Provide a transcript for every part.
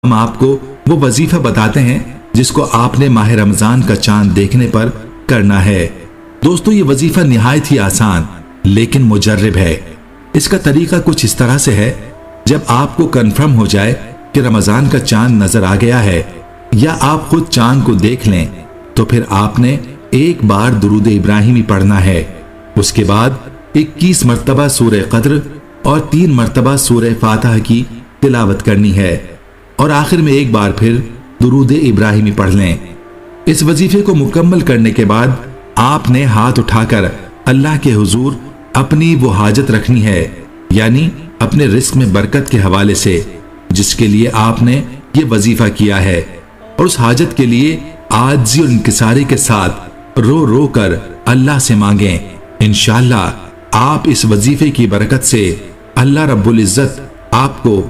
ہم آپ کو وہ وظیفہ بتاتے ہیں جس کو آپ نے ماہ رمضان کا چاند دیکھنے پر کرنا ہے۔ دوستو، یہ وظیفہ نہایت ہی آسان لیکن مجرب ہے۔ اس کا طریقہ کچھ اس طرح سے ہے، جب آپ کو کنفرم ہو جائے کہ رمضان کا چاند نظر آ گیا ہے یا آپ خود چاند کو دیکھ لیں تو پھر آپ نے ایک بار درود ابراہیمی پڑھنا ہے۔ اس کے بعد 21 مرتبہ سورہ قدر اور 3 مرتبہ سورہ فاتحہ کی تلاوت کرنی ہے، اور آخر میں ایک بار پھر درود ابراہیمی پڑھ لیں۔ اس وظیفے کو مکمل کرنے کے بعد آپ نے ہاتھ اٹھا کر اللہ کے حضور اپنی وہ حاجت رکھنی ہے، یعنی اپنے رزق میں برکت کے حوالے سے جس کے لیے آپ نے یہ وظیفہ کیا ہے، اور اس حاجت کے لیے عاجزی اور انکساری کے ساتھ رو رو کر اللہ سے مانگیں۔ انشاءاللہ آپ اس وظیفے کی برکت سے اللہ رب العزت آپ کو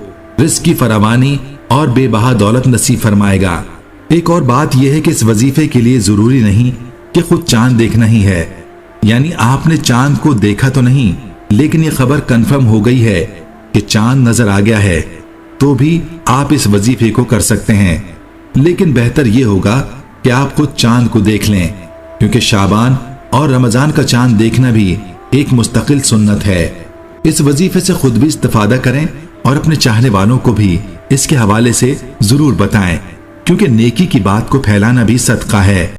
رزق کی فراوانی اور بے بہا دولت نصیب فرمائے گا۔ ایک اور بات یہ ہے کہ اس وظیفے کے لیے ضروری نہیں کہ خود چاند دیکھنا ہی ہے، یعنی آپ نے چاند کو دیکھا تو نہیں لیکن یہ خبر کنفرم ہو گئی ہے کہ چاند نظر آ گیا ہے تو بھی آپ اس وظیفے کو کر سکتے ہیں، لیکن بہتر یہ ہوگا کہ آپ خود چاند کو دیکھ لیں، کیونکہ شعبان اور رمضان کا چاند دیکھنا بھی ایک مستقل سنت ہے۔ اس وظیفے سے خود بھی استفادہ کریں اور اپنے چاہنے والوں کو بھی اس کے حوالے سے ضرور بتائیں، کیونکہ نیکی کی بات کو پھیلانا بھی صدقہ ہے۔